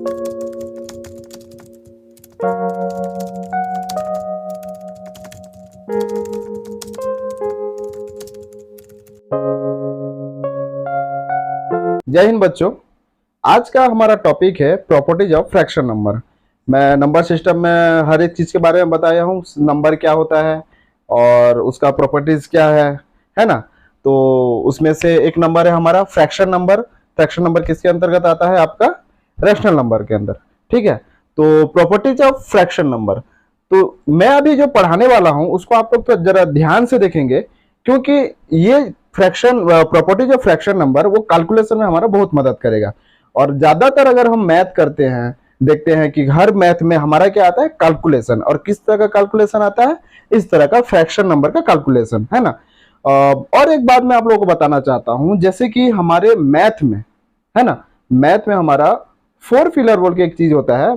जय हिंद बच्चों। आज का हमारा टॉपिक है प्रॉपर्टीज ऑफ फ्रैक्शन नंबर। मैं नंबर सिस्टम में हर एक चीज के बारे में बताया हूँ, नंबर क्या होता है और उसका प्रॉपर्टीज क्या है ना। तो उसमें से एक नंबर है हमारा फ्रैक्शन नंबर। फ्रैक्शन नंबर किसके अंतर्गत आता है? आपका रैशनल नंबर के अंदर। ठीक है, तो प्रॉपर्टीज ऑफ फ्रैक्शन नंबर, तो मैं अभी जो पढ़ाने वाला हूं उसको आप लोग तो जरा ध्यान से देखेंगे, क्योंकि ये fraction properties of fraction number वो कैलकुलेशन में हमारा बहुत मदद करेगा। और ज्यादातर अगर हम मैथ करते हैं, देखते हैं कि हर मैथ में हमारा क्या आता है? कैलकुलेशन। और किस तरह का कैलकुलेशन आता है? इस तरह का फ्रैक्शन नंबर का कैलकुलेशन, है ना। और एक बात मैं आप लोगों को बताना चाहता हूं, जैसे कि हमारे मैथ में, है ना, मैथ में हमारा फोर फिलर बोल के एक चीज होता है।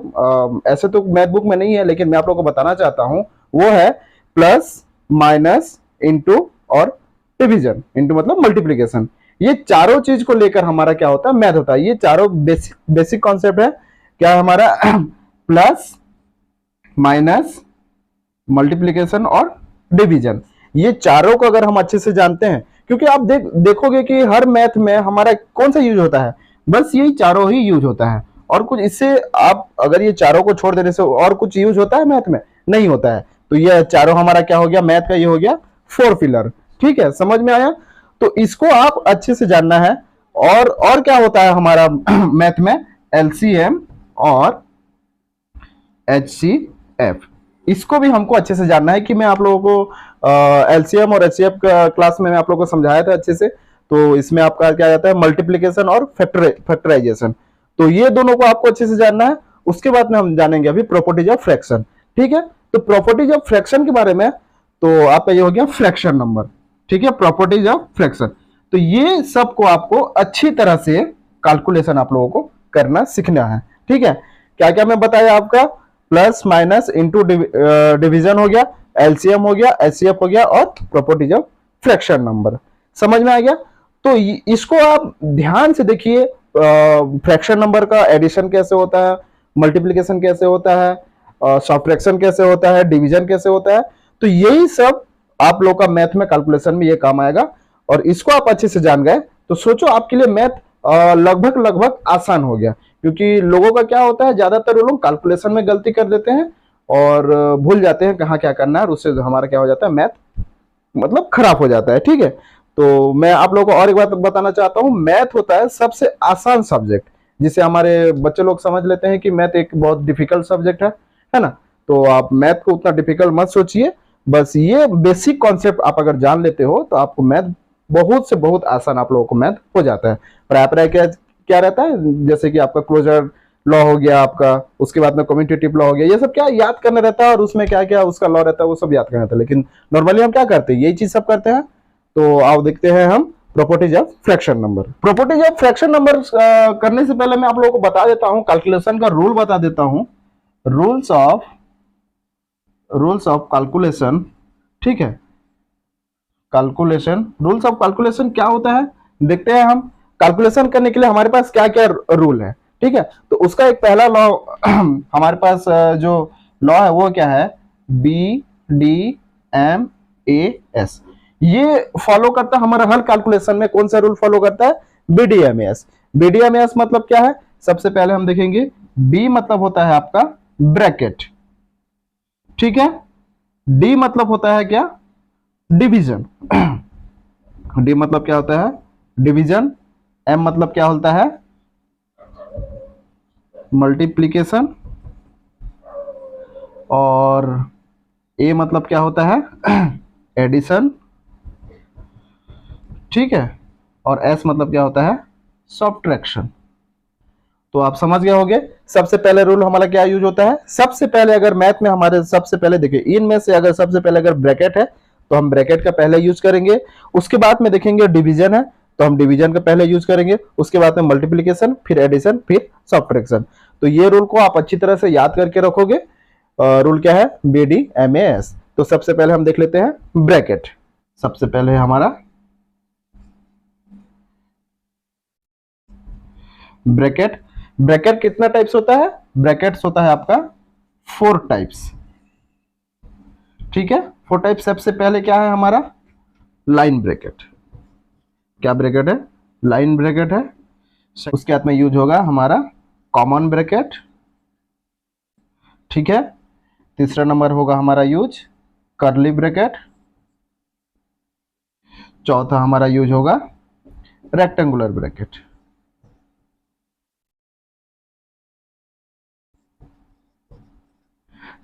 ऐसे तो मैथ बुक में नहीं है, लेकिन मैं आप लोगों को बताना चाहता हूं, वो है प्लस, माइनस, इंटू और डिवीजन। इंटू मतलब मल्टीप्लीकेशन। ये चारों चीज को लेकर हमारा क्या होता है? मैथ होता है। ये चारों बेसिक कॉन्सेप्ट है। क्या है हमारा? प्लस, माइनस, मल्टीप्लीकेशन और डिवीजन। ये चारों को अगर हम अच्छे से जानते हैं, क्योंकि आप देखोगे कि हर मैथ में हमारा कौन सा यूज होता है? बस यही चारों ही यूज होता है। और कुछ इससे आप अगर ये चारों को छोड़ देने से और कुछ यूज होता है मैथ में? नहीं होता है। तो ये चारों हमारा क्या हो गया? मैथ का ये हो गया फोर फिलर। ठीक है, समझ में आया? तो इसको आप अच्छे से जानना है। और क्या होता है हमारा मैथ में? एलसीएम और एचसीएफ। इसको भी हमको अच्छे से जानना है। कि मैं आप लोगों को एलसीएम और एचसीएफ का क्लास में मैं आप लोगों को समझाया था अच्छे से। तो इसमें आपका क्या जाता है? मल्टीप्लीकेशन और फैक्टराइजेशन। तो ये दोनों को आपको अच्छे से जानना है। उसके बाद में हम जानेंगे अभी प्रॉपर्टीज ऑफ फ्रैक्शन। ठीक है, तो प्रॉपर्टीज ऑफ फ्रैक्शन के बारे में, तो आपका ये हो गया फ्रैक्शन नंबर। ठीक है, प्रॉपर्टीज ऑफ फ्रैक्शन। तो ये सब को आपको अच्छी तरह से कैलकुलेशन आप लोगों को करना सीखना है। ठीक है, क्या क्या मैं बताया आपका? प्लस, माइनस, इंटू डिवीजन हो गया, एलसीएम हो गया, एचसीएफ हो गया और प्रॉपर्टीज ऑफ फ्रैक्शन नंबर। समझ में आ गया? तो इसको आप ध्यान से देखिए। फ्रैक्शन नंबर का एडिशन कैसे होता है, मल्टीप्लीकेशन कैसे होता है, सब्ट्रैक्शन कैसे होता है, डिवीजन कैसे होता है। तो यही सब आप लोग का मैथ में कैलकुलेशन में ये काम आएगा। और इसको आप अच्छे से जान गए तो सोचो आपके लिए मैथ लगभग लगभग आसान हो गया। क्योंकि लोगों का क्या होता है, ज्यादातर वो लोग कैलकुलेशन में गलती कर देते हैं और भूल जाते हैं कहाँ क्या करना है, और उससे हमारा क्या हो जाता है? मैथ मतलब खराब हो जाता है। ठीक है, तो मैं आप लोगों को और एक बात बताना चाहता हूँ। मैथ होता है सबसे आसान सब्जेक्ट, जिसे हमारे बच्चे लोग समझ लेते हैं कि मैथ एक बहुत डिफिकल्ट सब्जेक्ट है ना। तो आप मैथ को उतना डिफिकल्ट मत सोचिए। बस ये बेसिक कॉन्सेप्ट आप अगर जान लेते हो तो आपको मैथ बहुत से बहुत आसान आप लोगों को मैथ हो जाता है। और आप क्या रहता है? जैसे कि आपका क्लोजर लॉ हो गया आपका, उसके बाद में कम्यूटेटिव लॉ हो गया, ये सब क्या याद करना रहता है, और उसमें क्या क्या उसका लॉ रहता है वो सब याद करना रहता है। लेकिन नॉर्मली हम क्या करते हैं? यही चीज सब करते हैं। तो आओ देखते हैं हम properties of fraction number. Properties of fraction number करने से पहले मैं आप लोगों को बता देता हूं, कैलकुलेशन का रूल बता देता हूं। Rules of calculation. ठीक है, कैलकुलेशन, रूल्स ऑफ कैलकुलेशन क्या होता है देखते हैं हम। कैलकुलेशन करने के लिए हमारे पास क्या क्या रूल है? ठीक है, तो उसका एक पहला लॉ हमारे पास जो लॉ है वो क्या है? BDMAS। ये फॉलो करता है हमारा हर कैलकुलेशन में। कौन सा रूल फॉलो करता है? BDMAS। BDMAS मतलब क्या है? सबसे पहले हम देखेंगे। B मतलब होता है आपका ब्रैकेट। ठीक है, D मतलब होता है क्या? डिवीजन। डी मतलब क्या होता है? डिवीजन। एम मतलब क्या होता है? मल्टीप्लीकेशन। और ए मतलब क्या होता है? एडिशन। ठीक है, और एस मतलब क्या होता है? सब्ट्रैक्शन। तो आप समझ गए होंगे सबसे पहले रूल हमारा क्या यूज होता है। सबसे पहले अगर मैथ में हमारे सबसे पहले देखिए, इनमें से अगर सबसे पहले अगर ब्रैकेट है तो हम ब्रैकेट का पहले यूज करेंगे। उसके बाद में देखेंगे डिवीजन है तो हम डिवीजन का पहले यूज करेंगे। उसके बाद में मल्टीप्लीकेशन, फिर एडिशन, फिर सब्ट्रैक्शन। तो ये रूल को आप अच्छी तरह से याद करके रखोगे। रूल क्या है? BDMAS। तो सबसे पहले हम देख लेते हैं ब्रैकेट। सबसे पहले हमारा ब्रैकेट। ब्रैकेट कितना टाइप्स होता है? ब्रैकेट्स होता है आपका 4 टाइप्स, ठीक है। 4 टाइप्स। सबसे पहले क्या है हमारा? Line bracket. क्या ब्रैकेट है? लाइन ब्रैकेट है। उसके बाद में यूज होगा हमारा कॉमन ब्रैकेट, ठीक है। तीसरा नंबर होगा हमारा यूज कर्ली ब्रैकेट। चौथा हमारा यूज होगा रेक्टेंगुलर ब्रैकेट।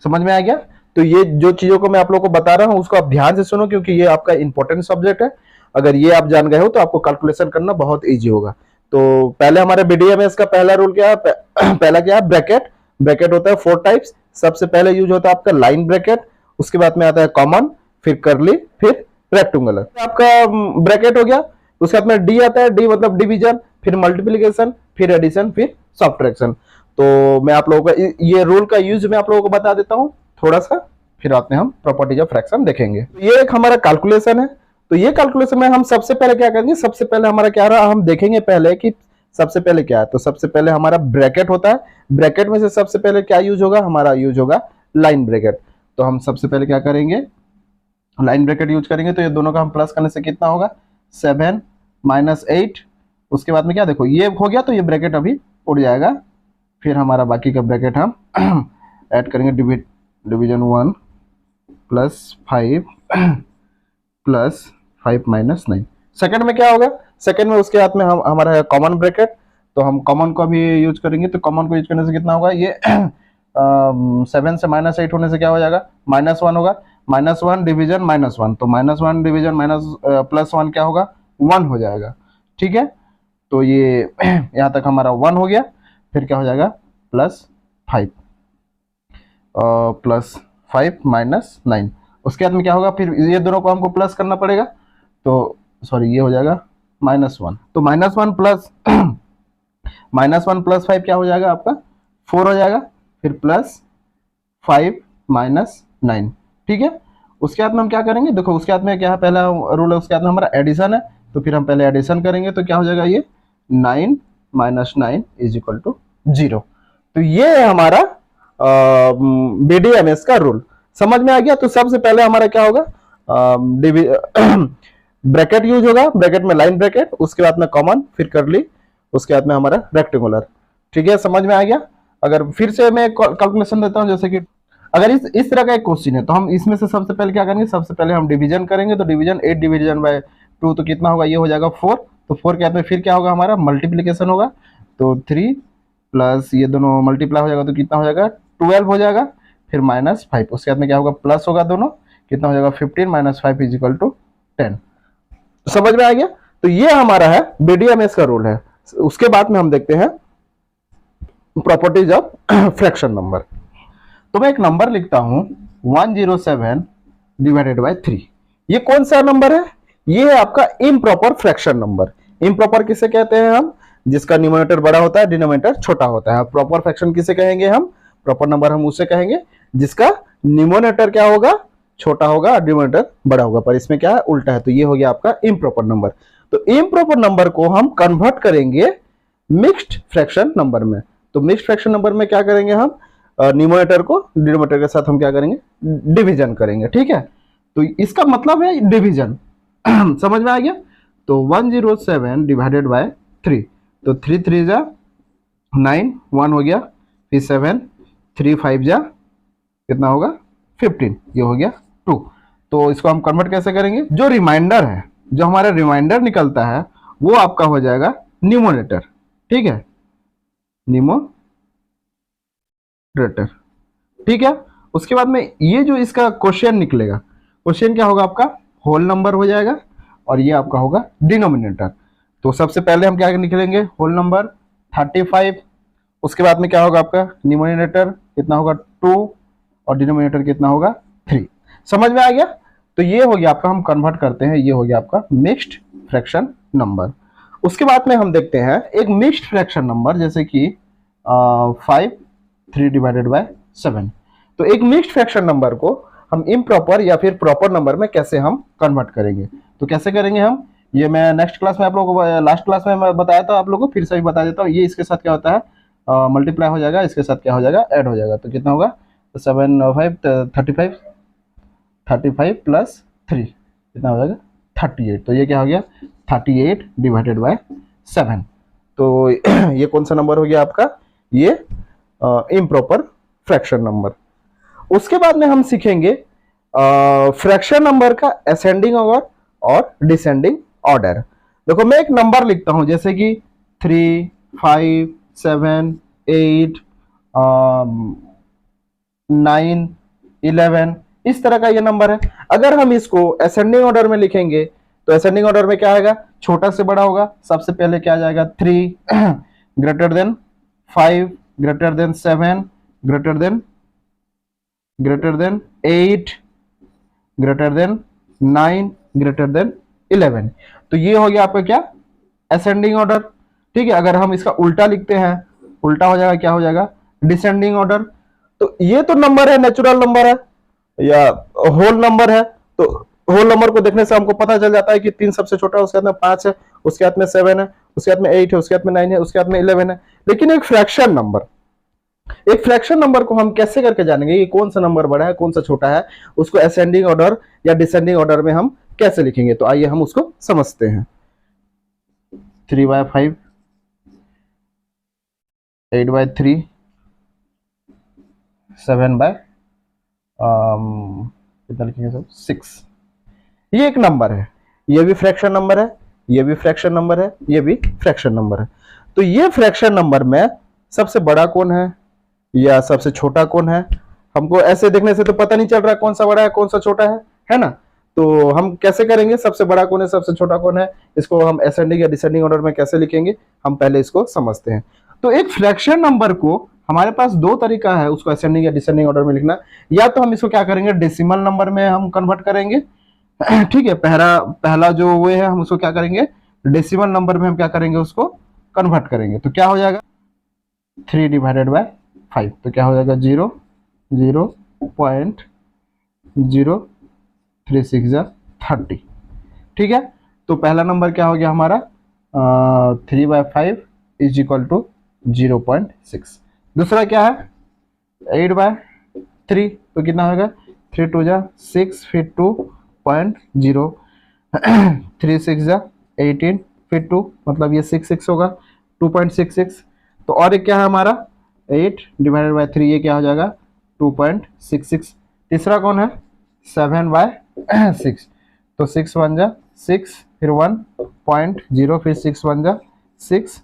समझ में आ गया? तो ये जो चीजों को मैं आप लोगों को बता रहा हूं उसको आप ध्यान से सुनो, क्योंकि ये आपका इंपॉर्टेंट सब्जेक्ट है। अगर ये आप जान गए हो तो आपको कैलकुलेशन करना बहुत इजी होगा। तो पहले हमारे बीडीएमएस का पहला रूल क्या है? पहला क्या है? ब्रैकेट। ब्रैकेट होता है 4 टाइप्स। सबसे पहले यूज होता है आपका लाइन ब्रैकेट, उसके बाद में आता है कॉमन, फिर कर्ली, फिर रेक्टेंगुलर। आपका ब्रैकेट हो गया। उसके बाद में डी आता है, डी मतलब डिवीजन, फिर मल्टीप्लीकेशन, फिर एडिशन, फिर सब्ट्रैक्शन। तो मैं आप लोगों का ये रूल का यूज मैं आप लोगों को बता देता हूं थोड़ा सा, फिर आते हैं हम प्रॉपर्टीज ऑफ फ्रैक्शन देखेंगे। तो ये एक हमारा कैलकुलेशन है। तो ये कैलकुलेशन में हम सबसे पहले क्या करेंगे? सबसे पहले हमारा क्या रहा, हम देखेंगे पहले कि सबसे पहले क्या है। तो सबसे पहले हमारा ब्रैकेट होता है। ब्रैकेट में से सबसे पहले क्या यूज होगा? हमारा यूज होगा लाइन ब्रैकेट। तो हम सबसे पहले क्या करेंगे? लाइन ब्रैकेट यूज करेंगे। तो ये दोनों का हम प्लस करने से कितना होगा? 7 माइनस 8। उसके बाद में क्या, देखो ये हो गया तो ये ब्रैकेट अभी उड़ जाएगा। फिर हमारा बाकी का ब्रैकेट हम ऐड करेंगे, division 1 plus 5 plus 5 minus 9। Second में क्या होगा? सेकेंड में उसके हाथ में हम हमारा है कॉमन ब्रैकेट। तो हम कॉमन को भी यूज करेंगे। तो कॉमन को यूज करने से कितना होगा? ये 7 से माइनस 8 होने से क्या हो जाएगा? -1 होगा। -1 डिवीजन -1, तो -1 डिवीजन माइनस प्लस 1 क्या होगा? 1 हो जाएगा, ठीक है। तो ये यहाँ तक हमारा 1 हो गया। फिर क्या हो जाएगा? +5 +5 माइनस 9। उसके बाद में क्या होगा? फिर ये दोनों को हमको प्लस करना पड़ेगा। तो सॉरी, ये हो जाएगा -1। तो -1 प्लस -1 प्लस 5 क्या हो जाएगा आपका? 4 हो जाएगा। फिर +5 माइनस 9, ठीक है। उसके बाद में हम क्या करेंगे? देखो उसके बाद में क्या है, पहला रूल है उसके बाद में हमारा एडिशन है। तो फिर हम पहले एडिशन करेंगे। तो क्या हो जाएगा? ये 9 माइनस 9 इज इक्वल टू 0। तो ये है हमारा बीडीएमएस का रूल। समझ में आ गया? तो सबसे पहले हमारा क्या होगा? ब्रैकेट यूज होगा। ब्रैकेट में लाइन ब्रैकेट, उसके बाद में कॉमन, फिर कर्ली, उसके बाद में हमारा रेक्टेंगुलर, ठीक है। समझ में आ गया? अगर फिर से मैं कैलकुलेशन देता हूं, जैसे कि अगर इस तरह का एक क्वेश्चन है तो हम इसमें से सबसे पहले क्या करेंगे? सबसे पहले हम डिवीजन करेंगे। तो डिवीजन 8 डिवीजन बाय 2 तो कितना होगा? ये हो जाएगा 4। तो 4 के बाद में फिर क्या होगा? हमारा मल्टीप्लीकेशन होगा। तो 3 प्लस ये दोनों मल्टीप्लाई हो जाएगा तो कितना हो जाएगा? 12 हो जाएगा। फिर -5, उसके बाद में क्या होगा? प्लस होगा दोनों, कितना हो जाएगा? 15 माइनस 5 इज इक्वल टू 10। समझ में आ गया? तो ये हमारा है बीडीएमएस का रूल है। उसके बाद में हम देखते हैं प्रॉपर्टीज ऑफ फ्रैक्शन नंबर। तो मैं एक नंबर लिखता हूं 107 डिवाइडेड बाय 3। ये कौन सा नंबर है? ये है आपका इम्प्रॉपर फ्रैक्शन नंबर। इम्प्रॉपर किसे कहते हैं हम? जिसका न्यूमरेटर बड़ा होता है, डिनोमिनेटर छोटा होता है। प्रॉपर फ्रैक्शन किसे कहेंगे हम? प्रॉपर नंबर हम उसे कहेंगे जिसका न्यूमरेटर क्या होगा? छोटा होगा, डिनोमिनेटर बड़ा होगा। पर इसमें क्या है? उल्टा है। तो ये हो गया आपका इम्प्रॉपर नंबर। तो इम्प्रॉपर नंबर को हम कन्वर्ट करेंगे मिक्स्ड फ्रैक्शन नंबर में। तो मिक्स्ड फ्रैक्शन नंबर में क्या करेंगे हम? न्यूमरेटर को डिनोमिनेटर के साथ हम क्या करेंगे? डिवीजन करेंगे, ठीक है। तो इसका मतलब है डिवीजन। समझ में आ गया? तो 107 डिवाइडेड बाय 3। तो 3 3 जा 9, 1 हो गया। फिर 7, 3 5 जा कितना होगा? 15, ये हो गया 2। तो इसको हम कन्वर्ट कैसे करेंगे? जो रिमाइंडर है, जो हमारा रिमाइंडर निकलता है वो आपका हो जाएगा न्यूमरेटर, ठीक है, न्यूमरेटर, ठीक है। उसके बाद में ये जो इसका क्वेश्चन निकलेगा, क्वेश्चन क्या होगा आपका? होल नंबर हो जाएगा और ये आपका होगा डिनोमिनेटर। तो सबसे पहले हम क्या निकलेंगे? Whole number 35। उसके बाद में क्या होगा आपका? न्यूमरेटर कितना होगा? 2 और डिनोमिनेटर कितना होगा? 3। समझ में आ गया? तो ये हो गया आपका, हम कन्वर्ट करते हैं, ये हो गया आपका मिक्स्ड फ्रैक्शन नंबर। उसके बाद में हम देखते हैं एक मिक्स्ड फ्रैक्शन नंबर, जैसे कि 5 3 डिवाइडेड बाय 7। तो एक मिक्स्ड फ्रैक्शन नंबर को हम इम्प्रॉपर या फिर प्रॉपर नंबर में कैसे हम कन्वर्ट करेंगे? तो कैसे करेंगे हम? ये मैं नेक्स्ट क्लास में आप लोगों को, लास्ट क्लास में मैं बताया था आप लोगों को, फिर से भी बता देता हूँ। ये इसके साथ क्या होता है? मल्टीप्लाई हो जाएगा, इसके साथ क्या हो जाएगा, ऐड हो जाएगा। तो कितना होगा, तो 7 5 35, 35 प्लस 3 कितना हो जाएगा 38। तो ये क्या हो गया 38 डिवाइडेड बाय 7। तो ये कौन सा नंबर हो गया आपका, ये इम्प्रॉपर फ्रैक्शन नंबर। उसके बाद में हम सीखेंगे फ्रैक्शन नंबर का असेंडिंग ऑर्डर और डिसेंडिंग ऑर्डर। देखो मैं एक नंबर लिखता हूं जैसे कि 3 5 7 8 9 11, इस तरह का ये नंबर है। अगर हम इसको असेंडिंग ऑर्डर में लिखेंगे तो असेंडिंग ऑर्डर में क्या आएगा, छोटा से बड़ा होगा। सबसे पहले क्या आ जाएगा 3 greater than 5 greater than 7 greater than 8 greater than 9 greater than 11। तो ये हो गया आपका क्या, असेंडिंग ऑर्डर। ठीक है, अगर हम इसका उल्टा लिखते हैं, उल्टा हो जाएगा, क्या हो जाएगा, डिसेंडिंग ऑर्डर। तो ये तो नंबर है, नेचुरल नंबर है या होल नंबर है। तो होल नंबर को देखने से हमको पता चल जाता है कि 3 सबसे छोटा है, उसके हाथ में 5 है, उसके हाथ में 7 है, उसके हाथ में 8 है, उसके हाथ में 9 है, उसके हाथ में 11 है। लेकिन एक फ्रैक्शन नंबर, एक फ्रैक्शन नंबर को हम कैसे करके जानेंगे कि कौन सा नंबर बड़ा है कौन सा छोटा है, उसको असेंडिंग ऑर्डर या डिसेंडिंग ऑर्डर में हम कैसे लिखेंगे। तो आइए हम उसको समझते हैं। 3/5, 8/3, 7 कितना लिखेंगे सब 6। ये एक नंबर है, ये भी फ्रैक्शन नंबर है, ये भी फ्रैक्शन नंबर है, ये भी फ्रैक्शन नंबर है। तो ये फ्रैक्शन नंबर में सबसे बड़ा कौन है या सबसे छोटा कौन है, हमको ऐसे देखने से तो पता नहीं चल रहा कौन सा बड़ा है कौन सा छोटा है ना। तो हम कैसे करेंगे, सबसे बड़ा कौन है सबसे छोटा कौन है, इसको हम असेंडिंग या डिसेंडिंग ऑर्डर में कैसे लिखेंगे, हम पहले इसको समझते हैं। तो एक फ्रैक्शन नंबर को हमारे पास दो तरीका है उसको असेंडिंग या डिसेंडिंग ऑर्डर में लिखना। या तो हम इसको क्या करेंगे, डेसिमल नंबर में हम कन्वर्ट करेंगे। ठीक है, पहला जो वे है हम उसको क्या करेंगे, डेसिमल नंबर में हम क्या करेंगे, उसको कन्वर्ट करेंगे। तो क्या हो जाएगा 3/5, तो क्या हो जाएगा 0.03630। ठीक है, तो पहला नंबर क्या हो गया हमारा 3/5 इज इक्वल टू 0.6। दूसरा क्या है 8/3, तो कितना होगा 3 2 6 फिर 2.0 3 6 18 फिर 2 मतलब ये 6 होगा 2.66। तो और एक क्या है हमारा 8/3, ये क्या हो जाएगा 2.66। तीसरा कौन है 7/6, तो 6 1 6 फिर 1.0 फिर 6 1 6,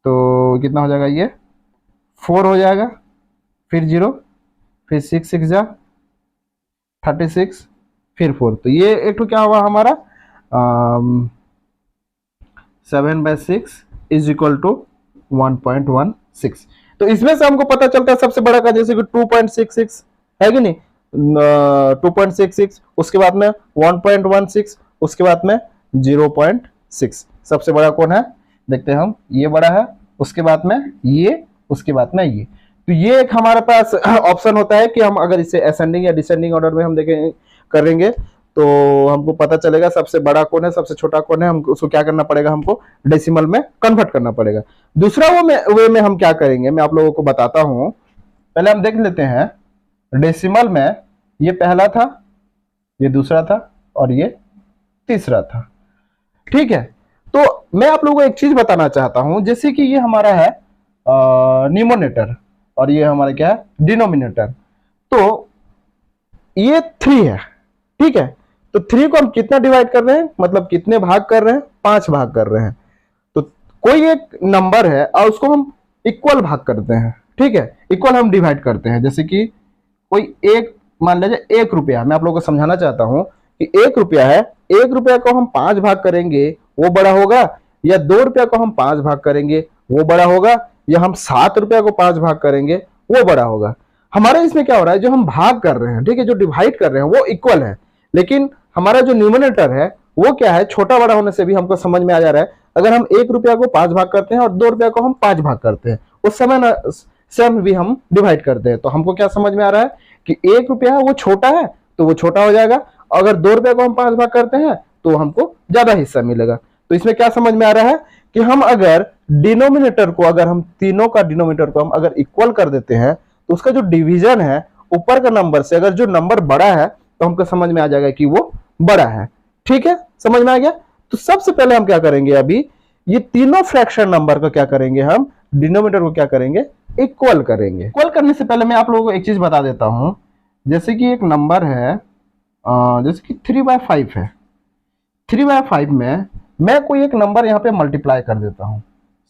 तो कितना हो जाएगा ये 4 हो जाएगा, फिर 0 फिर 6 6 36 फिर 4। तो ये एक तो क्या हुआ हमारा 7/6 इज इक्वल टू 1.16। तो इसमें से हमको पता चलता है सबसे बड़ा का, जैसे कि 2.66 है कि नहीं, 2.66, उसके बाद में 1.16, उसके बाद में 0.6। सबसे बड़ा कौन है देखते हैं हम, ये बड़ा है, उसके बाद में ये, उसके बाद में ये। तो ये एक हमारे पास ऑप्शन होता है कि हम अगर इसे असेंडिंग या डिसेंडिंग ऑर्डर में हम देखें करेंगे तो हमको पता चलेगा सबसे बड़ा कौन है सबसे छोटा कौन है। हमको उसको क्या करना पड़ेगा, हमको डेसिमल में कन्वर्ट करना पड़ेगा। दूसरा वे में हम क्या करेंगे मैं आप लोगों को बताता हूं। पहले हम देख लेते हैं डेसिमल में, ये पहला था, ये दूसरा था और ये तीसरा था। ठीक है, तो मैं आप लोगों को एक चीज बताना चाहता हूं, जैसे कि ये हमारा है न्यूमरेटर और ये हमारा क्या है डिनोमिनेटर। तो ये 3 है, ठीक है, तो 3 को हम कितना डिवाइड कर रहे हैं, मतलब कितने भाग कर रहे हैं, 5 भाग कर रहे हैं। तो कोई एक नंबर है और उसको हम इक्वल भाग करते हैं, ठीक है, इक्वल हम डिवाइड करते हैं। जैसे कि कोई एक, मान लीजिए 1 रुपया, मैं आप लोगों को समझाना चाहता हूं कि 1 रुपया है, 1 रुपया को हम 5 भाग करेंगे वो बड़ा होगा, या 2 रुपया को हम 5 भाग करेंगे वो बड़ा होगा, या हम 7 रुपया को 5 भाग करेंगे वो बड़ा होगा। हमारे इसमें क्या हो रहा है, जो हम भाग कर रहे हैं, ठीक है, जो डिवाइड कर रहे हैं वो इक्वल है, लेकिन हमारा जो न्यूमरेटर है वो क्या है, छोटा बड़ा होने से भी हमको समझ में आ जा रहा है। अगर हम 1 रुपया को 5 भाग करते हैं और 2 रुपया को हम 5 भाग करते हैं, उस समय सेम भी हम डिवाइड करते हैं, तो हमको क्या समझ में आ रहा है कि 1 रुपया है वो छोटा है तो वो छोटा हो जाएगा, अगर 2 रुपया को हम 5 भाग करते हैं तो हमको ज्यादा हिस्सा मिलेगा। तो इसमें क्या समझ में आ रहा है कि हम अगर डिनोमिनेटर को, अगर हम तीनों का डिनोमिनेटर को हम अगर इक्वल कर देते हैं तो उसका जो डिवीजन है ऊपर का नंबर से, अगर जो नंबर बड़ा है तो हमको समझ में आ जाएगा कि वो बड़ा है। ठीक है, समझ में आ गया। तो सबसे पहले हम क्या करेंगे, अभी ये तीनों फ्रैक्शन नंबर को क्या करेंगे, हम डिनोमिनेटर को क्या करेंगे, इक्वल करेंगे। इक्वल करने से पहले मैं आप लोगों को एक चीज बता देता हूं, जैसे कि एक नंबर है जैसे कि 3/5 है। 3/5 में मैं कोई एक नंबर यहाँ पे मल्टीप्लाई कर देता हूँ।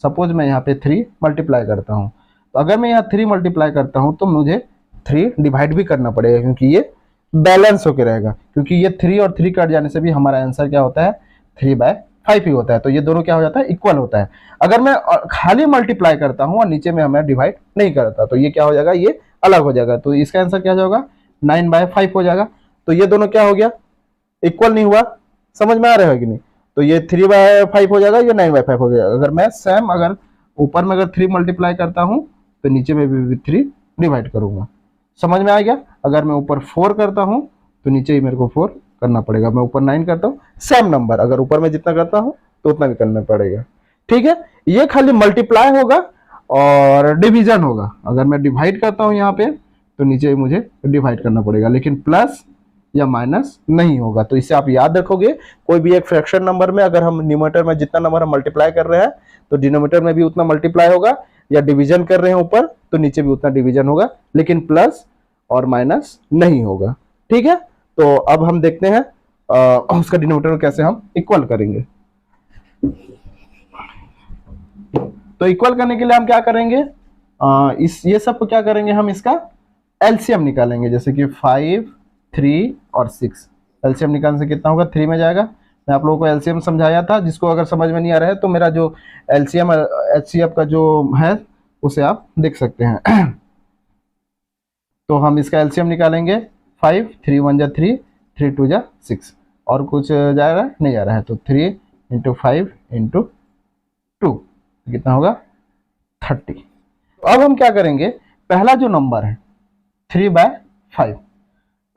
सपोज मैं यहाँ पे 3 मल्टीप्लाई करता हूँ, तो अगर मैं यहाँ 3 मल्टीप्लाई करता हूँ तो मुझे 3 डिवाइड भी करना पड़ेगा, क्योंकि ये बैलेंस होके रहेगा, क्योंकि ये 3 और 3 कट जाने से भी हमारा आंसर क्या होता है, 3/5 ही होता है। तो ये दोनों क्या हो जाता है, इक्वल होता है। अगर मैं खाली मल्टीप्लाई करता हूँ और नीचे में हमें डिवाइड नहीं करता तो ये क्या हो जाएगा, ये अलग हो जाएगा। तो इसका आंसर क्या होगा, 9/5 हो जाएगा। तो ये दोनों क्या हो गया, इक्वल नहीं हुआ। समझ में आ रहा है कि नहीं। तो ये 3/5 हो जाएगा, ये 9/5 हो जाएगा। अगर मैं सेम अगर ऊपर में अगर 3 मल्टीप्लाई करता हूँ तो नीचे में भी 3 डिवाइड करूंगा। समझ में आ गया। अगर मैं ऊपर 4 करता हूँ तो नीचे ही मेरे को 4 करना पड़ेगा। मैं ऊपर 9 करता हूँ, सेम नंबर अगर ऊपर में जितना करता हूँ तो उतना भी करना पड़ेगा। ठीक है, ये खाली मल्टीप्लाई होगा और डिवीजन होगा। अगर मैं डिवाइड करता हूँ यहाँ पे तो नीचे मुझे डिवाइड करना पड़ेगा, लेकिन प्लस या माइनस नहीं होगा। तो इसे आप याद रखोगे, कोई भी एक फ्रैक्शन नंबर में अगर हम न्यूमरेटर में जितना नंबर हम मल्टीप्लाई कर रहे हैं तो डिनोमिनेटर में भी उतना मल्टीप्लाई होगा, या डिवीजन कर रहे हैं ऊपर तो नीचे भी उतना डिवीजन होगा, लेकिन प्लस और माइनस नहीं होगा। ठीक है, तो अब हम देखते हैं उसका डिनोमिनेटर कैसे हम इक्वल करेंगे। तो इक्वल करने के लिए हम क्या करेंगे, ये सब को क्या करेंगे, हम इसका एलसीएम निकालेंगे। जैसे कि 5, 3 और 6 एलसीएम निकालने से कितना होगा, 3 में जाएगा। मैं आप लोगों को एलसीएम समझाया था, जिसको अगर समझ में नहीं आ रहा है तो मेरा जो एलसीएम एचसीएफ का जो है उसे आप देख सकते हैं। तो हम इसका एलसीएम निकालेंगे। 5, 3 1 जा 3, 3 2 जा 6, और कुछ जा रहा है नहीं जा रहा है। तो 3 × 5 × 2 कितना होगा, 30। अब हम क्या करेंगे, पहला जो नंबर है 3/5,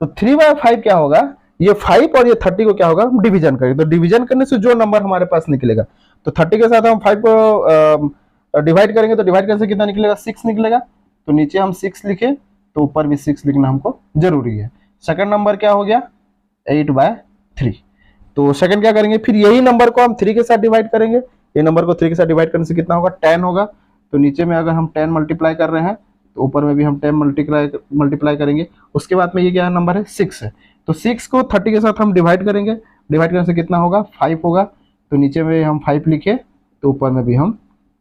तो 3/5 क्या होगा, ये 5 और ये 30 को क्या होगा, हम डिवीजन करेंगे। तो डिवीजन करने से जो नंबर हमारे पास निकलेगा, तो 30 के साथ हम 5 को डिवाइड करेंगे, तो डिवाइड करने से कितना निकलेगा, 6 निकलेगा। तो नीचे हम 6 लिखे तो ऊपर भी 6 लिखना हमको जरूरी है। सेकंड नंबर क्या हो गया, 8/3। तो सेकंड क्या करेंगे, फिर यही नंबर को हम 3 के साथ डिवाइड करेंगे। ये नंबर को 3 के साथ डिवाइड करने से कितना होगा, 10 होगा। तो नीचे में अगर हम 10 मल्टीप्लाई कर रहे हैं तो ऊपर में भी हम 10 मल्टीप्लाई करेंगे। उसके बाद में ये क्या नंबर है, 6 है। तो 6 को 30 के साथ हम डिवाइड करेंगे। डिवाइड करने से कितना होगा, 5 होगा। तो नीचे में हम 5 लिखे तो ऊपर में भी हम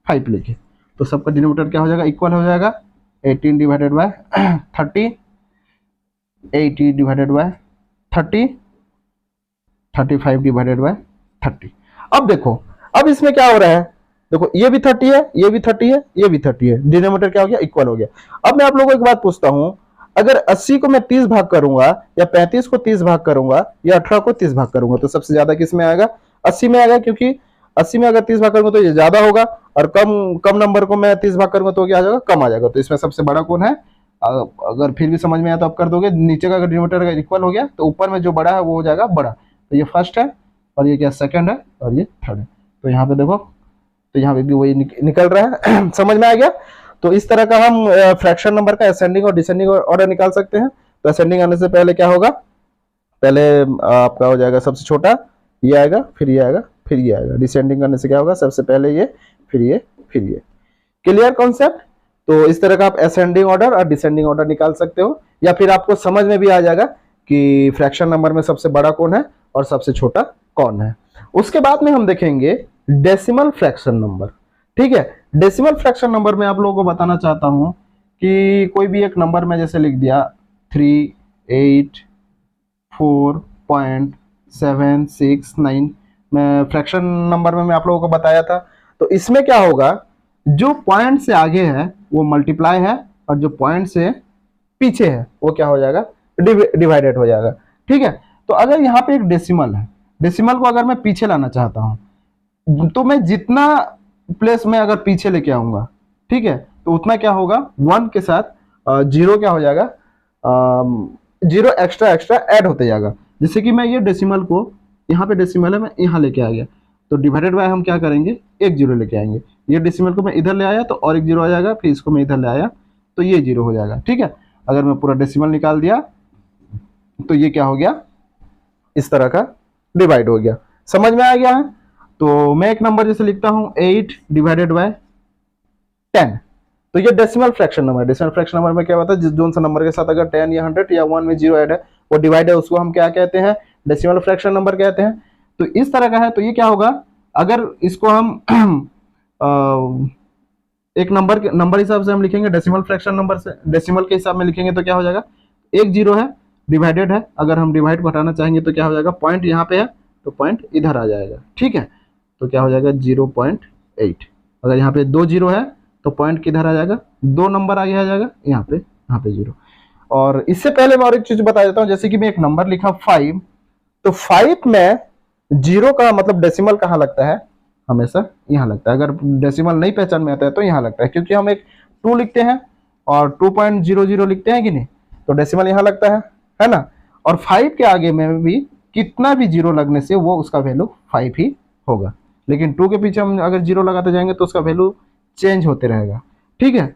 5 लिखे। तो सबका डिनोमिनेटर क्या हो जाएगा, इक्वल हो जाएगा। 18 divided by 30, 80 divided by 30, 35 divided by 30। अब देखो, अब इसमें क्या हो रहा है, देखो ये भी 30 है, ये भी 30 है, ये भी 30 है। डिनोमिनेटर क्या हो गया, इक्वल हो गया। अब मैं आप लोगों को एक बात पूछता हूं, अगर 80 को मैं 30 भाग करूंगा, या 35 को 30 भाग करूंगा, या 18 को 30 भाग करूंगा, तो सबसे ज्यादा किस में आएगा, 80 में आएगा। क्योंकि 80 में अगर 30 भाग करूंगा तो ये ज्यादा होगा, और कम नंबर को मैं 30 भाग करूंगा तो क्या आ जाएगा, कम आ जाएगा। तो इसमें सबसे बड़ा कौन है, अगर फिर भी समझ में आया तो आप कर दोगे। नीचे का अगर डिनोमिनेटर अगर इक्वल हो गया तो ऊपर में जो बड़ा है वो हो जाएगा बड़ा। तो ये फर्स्ट है, और ये क्या सेकंड है, और ये थर्ड है। तो यहाँ पे देखो, तो यहाँ पे भी वही निकल रहा है। समझ में आ गया। तो इस तरह का हम फ्रैक्शन नंबर का असेंडिंग और डिसेंडिंग ऑर्डर निकाल सकते हैं। तो असेंडिंग आने से पहले क्या होगा, पहले आपका हो जाएगा सबसे छोटा, ये आएगा, फिर ये आएगा, फिर ये आएगा। डिसेंडिंग करने से क्या होगा, सबसे पहले ये, फिर ये, फिर ये। Clear concept. तो इस तरह का आप असेंडिंग ऑर्डर और डिसेंडिंग ऑर्डर निकाल सकते हो, या फिर आपको समझ में भी आ जाएगा कि फ्रैक्शन नंबर में सबसे बड़ा कौन है और सबसे छोटा कौन है। उसके बाद में हम देखेंगे डेसिमल फ्रैक्शन नंबर। ठीक है, डेसिमल फ्रैक्शन नंबर में आप लोगों को बताना चाहता हूं कि कोई भी एक नंबर में जैसे लिख दिया 384.769, मैं फ्रैक्शन नंबर में मैं आप लोगों को बताया था। तो इसमें क्या होगा, जो पॉइंट से आगे है वो मल्टीप्लाई है, और जो पॉइंट से पीछे है वो क्या हो जाएगा, डिवाइडेड हो जाएगा। ठीक है, तो अगर यहाँ पे एक डेसिमल है, डेसिमल को अगर मैं पीछे लाना चाहता हूँ तो मैं जितना प्लेस में अगर पीछे लेके आऊंगा, ठीक है, तो उतना क्या होगा, 1 के साथ 0 क्या हो जाएगा, 0 एक्स्ट्रा एक्स्ट्रा ऐड होते जाएगा। जैसे कि मैं ये डेसिमल को, यहाँ पे डेसिमल है, मैं यहाँ लेके आ गया, तो डिवाइडेड बाय हम क्या करेंगे, एक जीरो लेके आएंगे। ये डेसिमल को मैं इधर ले आया तो और एक जीरो आ जाएगा, फिर इसको मैं इधर ले आया तो ये जीरो हो जाएगा। ठीक है, अगर मैं पूरा डेसिमल निकाल दिया तो ये क्या हो गया, इस तरह का डिवाइड हो गया। समझ में आ गया है? तो मैं एक नंबर जैसे लिखता हूं 8 डिवाइडेड बाय 10, तो ये decimal fraction number. Decimal fraction number में क्या होता है, जिस जोन सा नंबर के साथ अगर 10 या 100 या 1 में जीरो ऐड है वो डिवाइड है, उसको हम क्या कहते हैं, डेसिमल फ्रैक्शन नंबर कहते हैं। तो इस तरह का है। तो ये क्या होगा, अगर इसको हम एक नंबर हिसाब से हम लिखेंगे, डेसिमल फ्रैक्शन नंबर से डेसिमल के हिसाब में लिखेंगे तो क्या हो जाएगा, एक जीरो है डिवाइडेड है, अगर हम डिवाइड को हटाना चाहेंगे तो क्या हो जाएगा, पॉइंट यहाँ पे है तो पॉइंट इधर आ जाएगा। ठीक है, तो क्या हो जाएगा 0.8। अगर यहाँ पे 2 जीरो है तो पॉइंट किधर आ जाएगा, 2 नंबर आगे आ जाएगा, यहाँ पे जीरो। और इससे पहले मैं और एक चीज बता देता हूँ, जैसे कि मैं एक नंबर लिखा 5, तो 5 में जीरो का मतलब डेसिमल कहाँ लगता है, हमेशा यहाँ लगता है। अगर डेसिमल नहीं पहचान में आता है तो यहाँ लगता है, क्योंकि हम एक 2 लिखते हैं और 2.00 लिखते हैं कि नहीं, तो डेसिमल यहाँ लगता है ना। और 5 के आगे में भी कितना भी जीरो लगने से वो उसका वैल्यू 5 ही होगा, लेकिन 2 के पीछे हम अगर जीरो लगाते जाएंगे तो उसका वैल्यू चेंज होते रहेगा। ठीक है,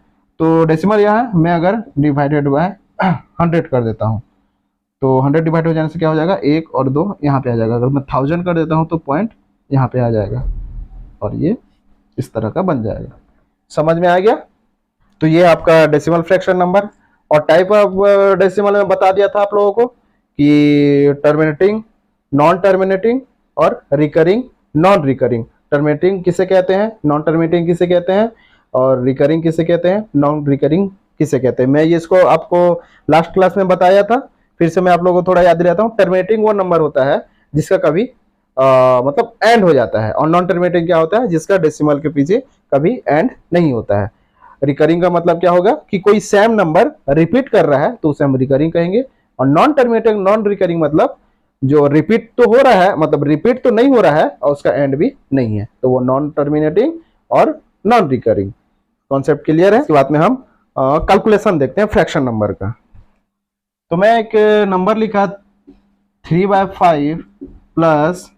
तो डेसिमल यहाँ है, मैं अगर डिवाइडेड बाय 100 कर देता हूँ तो 100 डिवाइड हो जाने से क्या हो जाएगा, 1 और 2 यहाँ पे आ जाएगा। अगर मैं 1000 कर देता हूँ तो पॉइंट यहाँ पे आ जाएगा और ये इस तरह का बन जाएगा। समझ में आ गया? तो ये आपका डेसिमल फ्रैक्शन नंबर। और टाइप ऑफ डेसिमल में बता दिया था आप लोगों को कि टर्मिनेटिंग, नॉन टर्मिनेटिंग और रिकरिंग, नॉन रिकरिंग। टर्मिनेटिंग किसे कहते हैं, नॉन टर्मिनेटिंग किसे कहते हैं, और रिकरिंग किसे कहते हैं, नॉन रिकरिंग किसे कहते हैं। मैं ये इसको आपको लास्ट क्लास में बताया था, फिर से मैं आप लोगों को थोड़ा याद दिलाता हूँ। टर्मिनेटिंग वो नंबर होता है जिसका कभी मतलब एंड हो जाता है, और नॉन टर्मिनेटिंग क्या होता है, जिसका डेसिमल के पीछे कभी एंड नहीं होता है। रिकरिंग का मतलब क्या होगा कि कोई सेम नंबर रिपीट कर रहा है तो उसे हम रिकरिंग कहेंगे। और नॉन टर्मिनेटिंग, नॉन रिकरिंग मतलब जो रिपीट तो हो रहा है, मतलब रिपीट तो नहीं हो रहा है और उसका एंड भी नहीं है, तो वो नॉन टर्मिनेटिंग और नॉन रिकरिंग। कॉन्सेप्ट क्लियर है? इसके बाद में हम कैलकुलेशन देखते हैं फ्रैक्शन नंबर का। तो मैं एक नंबर लिखा 3/5 प्लस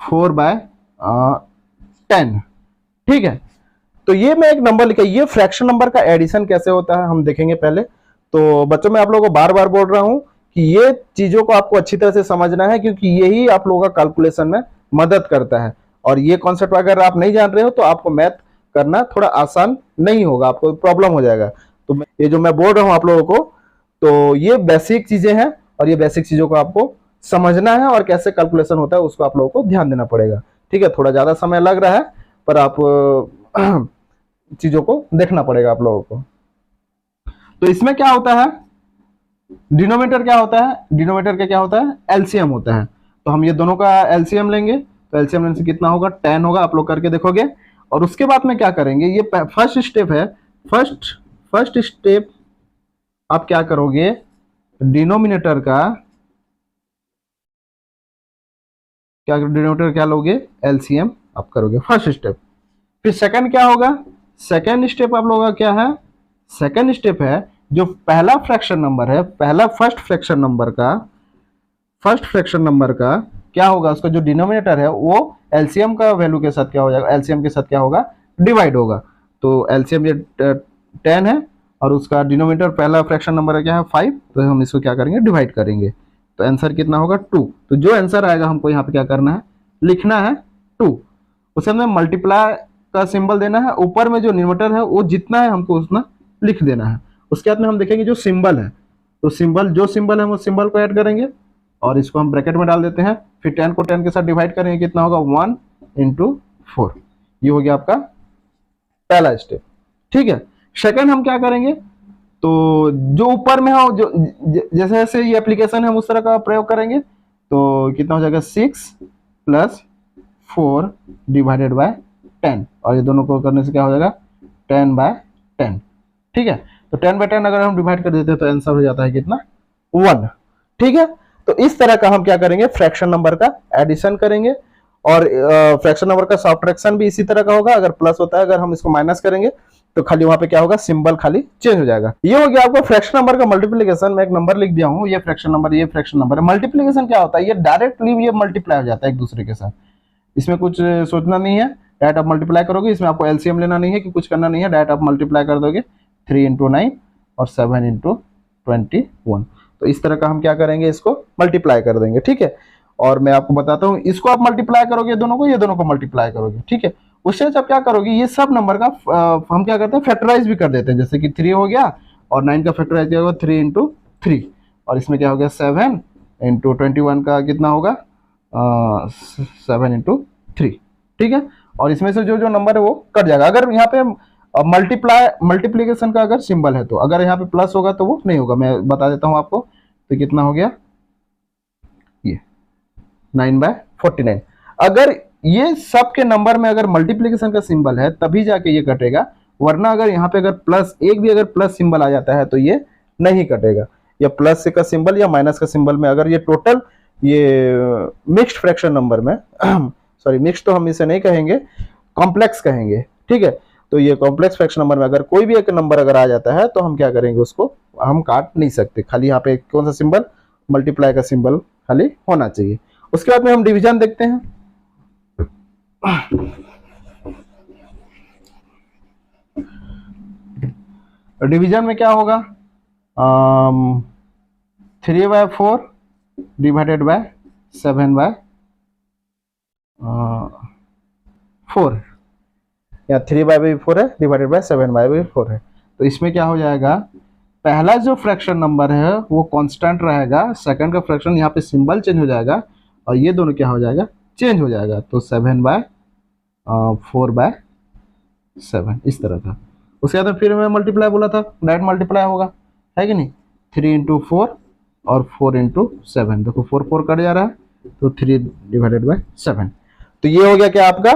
4/10। ठीक है, तो ये मैं एक नंबर लिखा। ये फ्रैक्शन नंबर का एडिशन कैसे होता है हम देखेंगे पहले। तो बच्चों मैं आप लोगों को बार बार बोल रहा हूं कि ये चीजों को आपको अच्छी तरह से समझना है, क्योंकि यही आप लोगों का कैलकुलेशन में मदद करता है। और ये कॉन्सेप्ट अगर आप नहीं जान रहे हो तो आपको मैथ करना थोड़ा आसान नहीं होगा, आपको प्रॉब्लम हो जाएगा। तो ये जो मैं बोल रहा हूँ आप लोगों को, तो ये बेसिक चीजें हैं और ये बेसिक चीजों को आपको समझना है, और कैसे कैलकुलेशन होता है उसको आप लोगों को ध्यान देना पड़ेगा। ठीक है, थोड़ा ज्यादा समय लग रहा है पर आप चीजों को देखना पड़ेगा आप लोगों को। तो इसमें क्या होता है, डिनोमिनेटर क्या होता है, डिनोमिनेटर का क्या होता है, एलसीएम होता है। तो हम ये दोनों का एलसीएम लेंगे, तो एलसीएम लेने से कितना होगा, 10 होगा। आप लोग करके देखोगे। और उसके बाद में क्या करेंगे, ये फर्स्ट स्टेप है। फर्स्ट स्टेप आप क्या करोगे, डिनोमिनेटर का डिनोमिनेटर क्या लोगे, एलसीएम आप करोगे, फर्स्ट स्टेप। फिर सेकंड क्या होगा, सेकंड स्टेप आप लोगों का क्या है, सेकंड स्टेप है जो पहला फ्रैक्शन नंबर है, पहला फर्स्ट फ्रैक्शन नंबर का क्या होगा, उसका जो डिनोमिनेटर है वो एलसीएम का वैल्यू के साथ क्या हो जाएगा, एलसीएम के साथ क्या होगा, डिवाइड होगा। तो एलसीएम ये 10 है और उसका डिनोमिनेटर पहला फ्रैक्शन नंबर क्या है 5, तो हम इसको क्या करेंगे, डिवाइड करेंगे। तो आंसर कितना होगा 2। तो जो आंसर आएगा हमको यहाँ पे क्या करना है, लिखना है 2। उसे हमें मल्टीप्लाई का सिंबल देना है, ऊपर में जो न्यूमरेटर है वो जितना है हमको उतना लिख देना है। उसके बाद में हम देखेंगे जो सिंबल है, तो जो सिंबल है वो सिंबल को ऐड करेंगे और इसको हम ब्रैकेट में डाल देते हैं। फिर 10 को 10 के साथ डिवाइड करेंगे, कितना होगा 1 × 4। ये हो गया आपका पहला स्टेप। ठीक है, सेकंड हम क्या करेंगे, तो जो ऊपर में हो, जो जैसे जैसे ये एप्लीकेशन है हम उस तरह का प्रयोग करेंगे। तो कितना हो जाएगा 6 + 4 / 10, और ये दोनों को करने से क्या हो जाएगा 10/10। ठीक है, तो 10/10 अगर हम डिवाइड कर देते हैं तो आंसर हो जाता है कितना 1। ठीक है, तो इस तरह का हम क्या करेंगे, फ्रैक्शन नंबर का एडिशन करेंगे। और फ्रैक्शन नंबर का सब्ट्रैक्शन भी इसी तरह का होगा। अगर प्लस होता है, अगर हम इसको माइनस करेंगे तो खाली वहां पे क्या होगा, सिंबल खाली चेंज हो जाएगा। ये हो गया आपका फ्रैक्शन नंबर का मल्टीप्लिकेशन। मैं एक नंबर लिख दिया हूँ, ये फ्रैक्शन नंबर, ये फ्रैक्शन नंबर है। मल्टीप्लिकेशन क्या होता है, ये डायरेक्टली ये मल्टीप्लाई हो जाता है एक दूसरे के साथ। इसमें कुछ सोचना नहीं है, डायरेक्ट आप मल्टीप्लाई करोगे, इसमें आपको एलसीएम लेना नहीं है कि कुछ करना नहीं है, डायरेक्ट आप मल्टीप्लाई कर दोगे 3 इंटू 9 और 7 इंटू 21। तो इस तरह का हम क्या करेंगे, इसको मल्टीप्लाई कर देंगे, ठीक है। और मैं आपको बताता हूँ, इसको आप मल्टीप्लाई करोगे दोनों को, ये दोनों को मल्टीप्लाई करोगे, ठीक है। उससे जब क्या करोगे, ये सब नंबर का हम क्या करते हैं, फैक्टराइज भी कर देते हैं। जैसे कि 3 हो गया और 9 का फैक्टराइज क्या होगा, 3 इंटू 3, और इसमें क्या हो गया 7 इंटू 21 का कितना होगा 7 इंटू 3, ठीक है। और इसमें से जो जो नंबर है वो कट जाएगा। अगर यहाँ पे मल्टीप्लीकेशन का अगर सिंबल है, तो अगर यहाँ पे प्लस होगा तो वो नहीं होगा। मैं बता देता हूँ आपको, तो कितना हो गया ये 9/49। अगर ये सब के नंबर में अगर मल्टीप्लीकेशन का सिंबल है तभी जाके ये कटेगा, वरना अगर यहाँ पे अगर प्लस एक भी अगर प्लस सिंबल आ जाता है तो ये नहीं कटेगा। या प्लस का सिंबल या माइनस का सिंबल में अगर ये टोटल ये मिक्स्ड फ्रैक्शन नंबर में सॉरी मिक्स्ड तो हम इसे नहीं कहेंगे, कॉम्प्लेक्स कहेंगे, ठीक है। तो ये कॉम्प्लेक्स फ्रैक्शन नंबर में अगर कोई भी एक नंबर अगर आ जाता है तो हम क्या करेंगे, उसको हम काट नहीं सकते। खाली यहाँ पे कौन सा सिंबल, मल्टीप्लाई का सिंबल खाली होना चाहिए। उसके बाद में हम डिवीजन देखते हैं। डिवीजन में क्या होगा, 3/4 डिवाइडेड बाय 7/4 या 3/4 है डिवाइडेड बाय 7/4 है। तो इसमें क्या हो जाएगा, पहला जो फ्रैक्शन नंबर है वो कांस्टेंट रहेगा, सेकंड का फ्रैक्शन यहाँ पे सिंबल चेंज हो जाएगा और ये दोनों क्या हो जाएगा, चेंज हो जाएगा। तो 7/4/7 इस तरह का। उसके बाद फिर मैं मल्टीप्लाई बोला था, डायरेक्ट मल्टीप्लाई होगा, है कि नहीं। 3 इंटू 4 और 4 इंटू 7, देखो 4 4 कट जा रहा है, तो 3 डिवाइडेड बाय 7। तो ये हो गया क्या आपका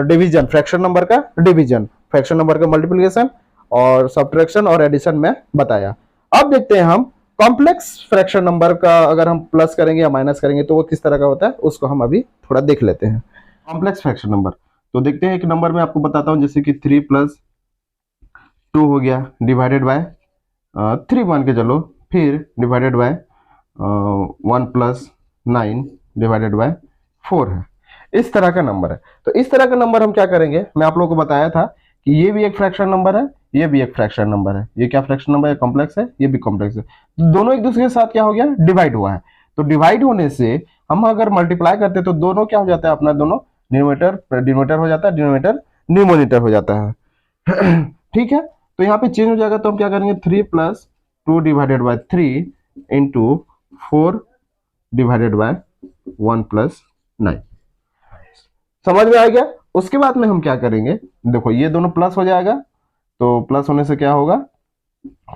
डिवीजन, फ्रैक्शन नंबर का डिवीजन, फ्रैक्शन नंबर का मल्टीप्लिकेशन और सब्ट्रैक्शन और एडिशन में बताया। अब देखते हैं हम कॉम्प्लेक्स फ्रैक्शन नंबर का, अगर हम प्लस करेंगे या माइनस करेंगे तो वो किस तरह का होता है, उसको हम अभी थोड़ा देख लेते हैं। कॉम्प्लेक्स फ्रैक्शन नंबर, तो देखते हैं एक नंबर में आपको बताता हूँ, जैसे कि 3 + 2 हो गया डिवाइडेड बाय 3 मान के चलो, फिर डिवाइडेड बाय 1 + 9 डिवाइडेड बाय 4 है। इस तरह का नंबर है। तो इस तरह का नंबर हम क्या करेंगे, मैं आप लोगों को बताया था कि ये भी एक फ्रैक्शन नंबर है, ये भी एक फ्रैक्शन नंबर है। ये क्या फ्रैक्शन नंबर है, कॉम्प्लेक्स है, ये भी कॉम्प्लेक्स है। दोनों एक दूसरे के साथ क्या हो गया, डिवाइड हुआ है। तो डिवाइड होने से हम अगर मल्टीप्लाई करते तो दोनों क्या हो जाता है, अपना दोनों डिनोमिनेटर हो जाता है, डिनोमिनेटर न्यूमरेटर हो जाता है। ठीक है। तो यहाँ पे चेंज हो जाएगा, तो हम क्या करेंगे 3 + 2 divided by 3 into 4 divided by 1 + 9। समझ में आ गया। उसके बाद में हम क्या करेंगे, देखो ये दोनों प्लस हो जाएगा, तो प्लस होने से क्या होगा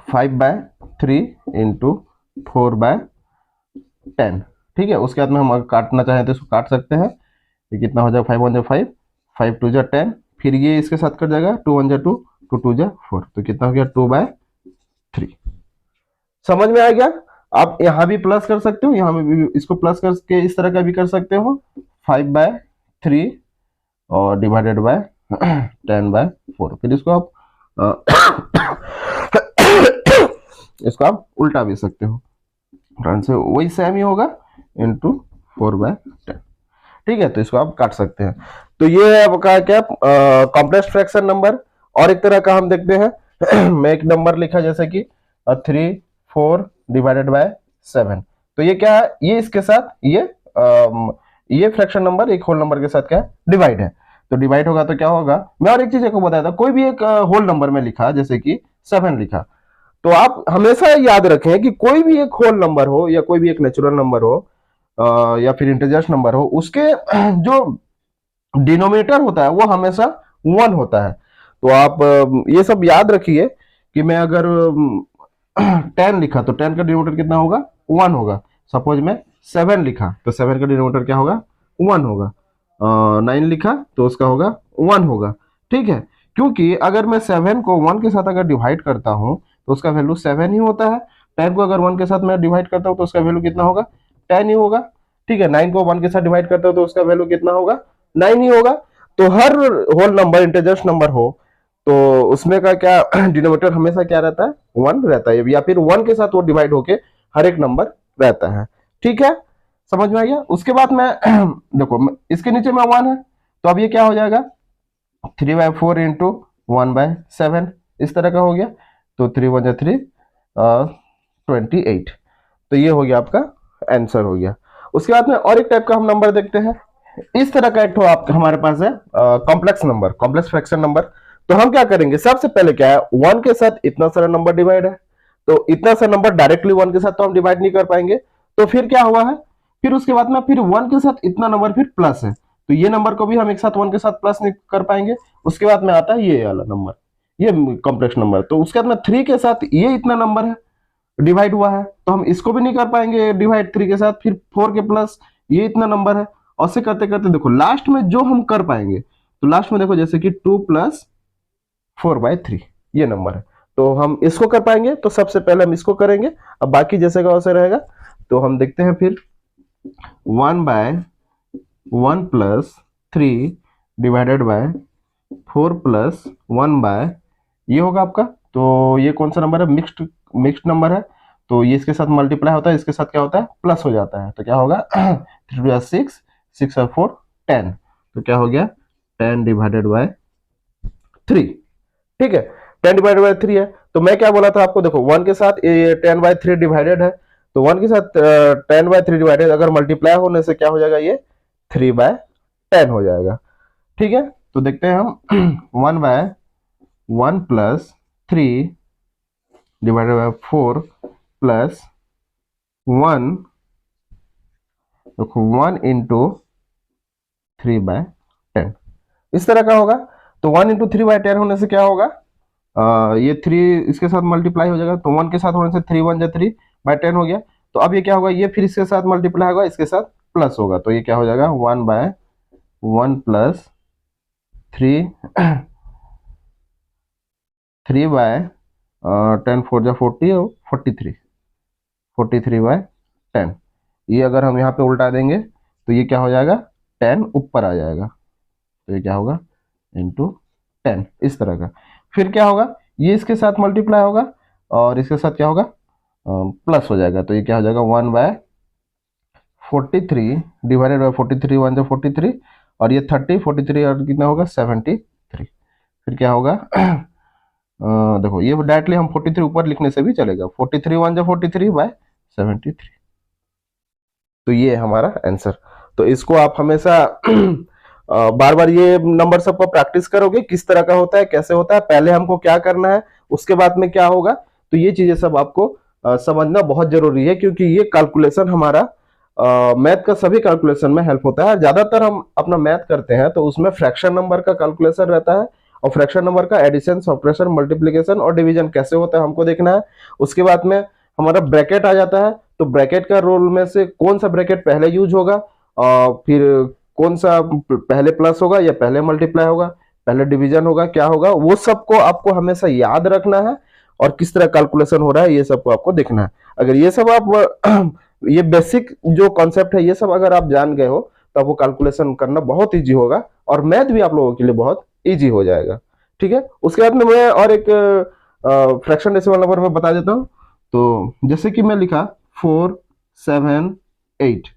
5/3 इंटू 4/10। ठीक है। उसके बाद में हम अगर काटना चाहें तो इसको काट सकते हैं। ये कितना हो जाएगा 5 × 1 = 5, 5 × 2 = 10, फिर ये इसके साथ कट जाएगा 2 × 1 = 2, 2 × 2 = 4, तो कितना हो गया 2/3। समझ में आ गया। आप यहाँ भी प्लस कर सकते हो, यहाँ में भी इसको प्लस करके इस तरह का भी कर सकते हो, 5/3 और डिवाइडेड बाय 10/4। फिर इसको आप इसको आप उल्टा भी सकते हो, से वही सेम ही होगा इंटू 4/10। ठीक है। तो इसको आप काट सकते हैं। तो ये है आपका क्या कॉम्प्लेक्स फ्रैक्शन नंबर। और एक तरह का हम देखते हैं मैं एक नंबर लिखा जैसे कि 3 4 डिवाइडेड बाय 7। तो ये क्या है, ये इसके साथ ये फ्रैक्शन नंबर एक होल नंबर के साथ क्या है, डिवाइड है। तो डिवाइड होगा तो क्या होगा, मैं और एक चीज आपको बताया था, कोई भी एक होल नंबर में लिखा जैसे कि 7 लिखा, तो आप हमेशा याद रखें कि कोई भी एक होल नंबर हो या कोई भी एक नेचुरल नंबर हो या फिर इंटीजर्स नंबर हो, उसके जो डिनोमिनेटर होता है वो हमेशा 1 होता है। तो आप ये सब याद रखिए कि मैं अगर 10 लिखा तो 10 का डिनोमिनेटर कितना होगा, 1 होगा। सपोज मैं 7 लिखा तो 7 का डिनोमिनेटर क्या होगा, 1 होगा। 9 लिखा तो उसका होगा 1 होगा। ठीक है। क्योंकि अगर मैं 7 को 1 के साथ अगर डिवाइड करता हूं तो उसका वैल्यू 7 ही होता है। 10 को अगर 1 के साथ मैं डिवाइड करता हूं तो उसका वैल्यू कितना होगा, 10 ही होगा। ठीक है। 9 को 1 के साथ डिवाइड करता हूं तो उसका वैल्यू कितना होगा, 9 ही होगा। तो हर होल नंबर इंटीजर्स नंबर हो तो उसमें का क्या डिनोमिनेटर हमेशा क्या रहता है, 1 रहता है, या फिर 1 के साथ वो डिवाइड होके हर एक नंबर रहता है। ठीक है। समझ में आ गया। उसके बाद में देखो इसके नीचे में 1 है, तो अब ये क्या हो जाएगा 3/4 इंटू 1/7 इस तरह का हो गया। तो 3 × 1 = 28। तो ये हो गया आपका आंसर हो गया। उसके बाद में और एक टाइप का हम नंबर देखते हैं। इस तरह का एक तो आप हमारे पास है complex number, complex fraction number. तो हम क्या करेंगे, सबसे पहले क्या है, 1 के साथ इतना सारा नंबर डिवाइड है, तो इतना सा नंबर डायरेक्टली 1 के साथ तो हम डिवाइड नहीं कर पाएंगे। तो फिर क्या हुआ है, फिर उसके बाद में फिर 1 के साथ इतना नंबर फिर प्लस है, तो ये नंबर को भी हम एक साथ 1 के साथ प्लस नहीं कर पाएंगे। उसके बाद में आता है ये वाला नंबर, ये कॉम्प्लेक्स नंबर। तो उसके बाद में 3 के साथ ये इतना नंबर है डिवाइड हुआ है, तो हम इसको भी नहीं कर पाएंगे डिवाइड 3 के साथ। फिर 4 के प्लस ये इतना नंबर है, और से करते करते देखो लास्ट में जो हम कर पाएंगे, तो लास्ट में देखो जैसे कि 2 + 4/3 ये नंबर है, तो हम इसको कर पाएंगे। तो सबसे पहले हम इसको करेंगे, अब बाकी जैसे का वैसे रहेगा। तो हम देखते हैं फिर 1/1 + 3 डिवाइडेड बाय 4 + 1 ये होगा आपका। तो ये कौन सा नंबर है, मिक्स्ड नंबर है, तो ये इसके साथ मल्टीप्लाई होता है, इसके साथ क्या होता है प्लस हो जाता है। तो क्या होगा 3 × 6 6 और 4 10, तो क्या हो गया 10 डिवाइडेड बाय 3। ठीक है, 10 डिवाइडेड बाय 3 है। तो मैं क्या बोला था आपको, देखो 1 के साथ 10/3 डिवाइडेड है, तो 1 के साथ 10/3 डिवाइडेड अगर मल्टीप्लाई होने से क्या हो जाएगा, ये 3/10 हो जाएगा। ठीक है, तो देखते हैं हम 1/1 + 3 डिवाइडेड बाय 4 + 1, देखो 1 × 3/10 इस तरह का होगा। तो 1 × 3/10 होने से क्या होगा, ये 3 इसके साथ मल्टीप्लाई हो जाएगा, तो 1 के साथ होने से 3 × 1 = 3/10 हो गया। तो अब ये क्या होगा, ये फिर इसके साथ मल्टीप्लाई होगा, इसके साथ प्लस होगा, तो ये क्या हो जाएगा 1/1 + 3 3/10 4 × 40 और 43/10। ये अगर हम यहाँ पे उल्टा देंगे तो ये क्या हो जाएगा 10 ऊपर आ जाएगा, तो ये क्या होगा इंटू 10 इस तरह का। फिर क्या होगा, ये इसके साथ मल्टीप्लाई होगा और इसके साथ क्या होगा प्लस हो जाएगा, तो ये क्या हो जाएगा 1/43 डिवाइडेड बाय 43 1 × 43 और ये 30 43 और कितना होगा 73। फिर क्या होगा देखो ये डायरेक्टली हम 43 ऊपर लिखने से भी चलेगा, 43 1 × 43/73। तो ये है हमारा आंसर। तो इसको आप हमेशा बार बार ये नंबर सबको प्रैक्टिस करोगे, किस तरह का होता है, कैसे होता है, पहले हमको क्या करना है, उसके बाद में क्या होगा। तो ये चीजें सब आपको समझना बहुत जरूरी है, क्योंकि ये कैलकुलेशन हमारा मैथ का सभी कैलकुलेशन में हेल्प होता है। ज्यादातर हम अपना मैथ करते हैं तो उसमें फ्रैक्शन नंबर का कैलकुलेशन रहता है, और फ्रैक्शन नंबर का एडिशन सब्ट्रैक्शन मल्टीप्लिकेशन और डिवीजन कैसे होता है हमको देखना है। उसके बाद में हमारा ब्रैकेट आ जाता है, तो ब्रैकेट का रोल में से कौन सा ब्रैकेट पहले यूज होगा, और फिर कौन सा पहले प्लस होगा या पहले मल्टीप्लाई होगा, पहले डिवीजन होगा, क्या होगा, वो सबको आपको हमेशा याद रखना है। और किस तरह कैलकुलेशन हो रहा है ये सबको आपको देखना है। अगर ये सब आप ये बेसिक जो कॉन्सेप्ट है ये सब अगर आप जान गए हो तो आपको कैलकुलेशन करना बहुत इजी होगा, और मैथ भी आप लोगों के लिए बहुत इजी हो जाएगा। ठीक है, उसके बाद में मैं और एक फ्रैक्शन डेसिमल नंबर में बता देता हूं। तो जैसे कि मैं लिखा 4 7 8,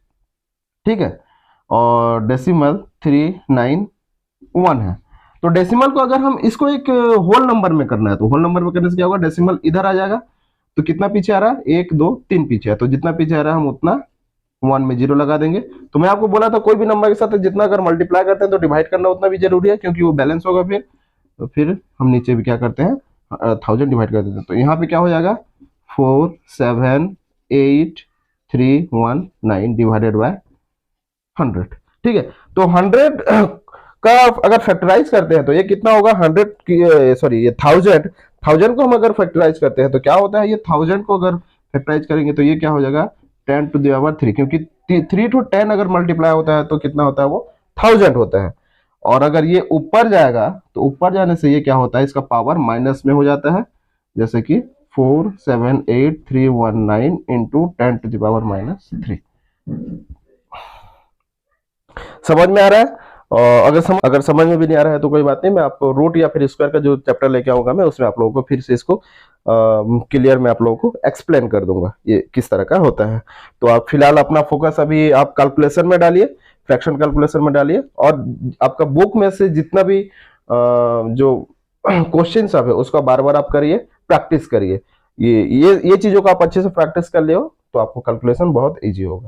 ठीक है, और डेसिमल 3 9 1 है। तो डेसिमल को अगर हम इसको एक होल नंबर में करना है, तो होल नंबर में करने से क्या होगा, डेसिमल इधर आ जाएगा, तो कितना पीछे आ रहा है 1 2 3 पीछे है, तो जितना पीछे आ रहा है हम उतना 1 में 0 लगा देंगे। तो मैं आपको बोला था कोई भी नंबर के साथ जितना अगर मल्टीप्लाई करते हैं तो डिवाइड करना उतना भी जरूरी है, क्योंकि वो बैलेंस होगा फिर। तो फिर हम नीचे भी क्या करते हैं 1000 डिवाइड कर देते हैं, तो यहाँ पे क्या हो जाएगा 4 7 8 3 1 9 डिवाइडेड बाय 100। ठीक है, तो 100 का अगर फैक्टराइज करते हैं तो ये कितना होगा 100 की सॉरी ये 1000 को हम अगर फैक्टराइज करते हैं तो क्या होता है, ये 1000 को अगर फैक्टराइज करेंगे तो ये क्या हो जाएगा 10⁻3, क्योंकि 3 to 10 अगर मल्टीप्लाई होता है तो कितना होता है वो 1000 होता है। और अगर ये ऊपर जाएगा तो ऊपर जाने से ये क्या होता है, इसका पावर माइनस में हो जाता है, जैसे कि 4 7 8 3 1 9 इंटू 10⁻³ समझ में आ रहा है। अगर समझ में भी नहीं आ रहा है तो कोई बात नहीं, मैं आपको रूट या फिर स्क्वायर का जो चैप्टर लेके आऊंगा मैं, उसमें आप लोगों को फिर से इसको क्लियर में आप लोगों को एक्सप्लेन कर दूंगा ये किस तरह का होता है। तो आप फिलहाल अपना फोकस अभी आप कैलकुलेशन में डालिए, फ्रैक्शन कैलकुलेशन में डालिए, और आपका बुक में से जितना भी जो क्वेश्चन सब है उसका बार बार आप करिए, प्रैक्टिस करिए। ये चीजों को आप अच्छे से प्रैक्टिस कर लियो तो आपको कैलकुलेशन बहुत इजी होगा।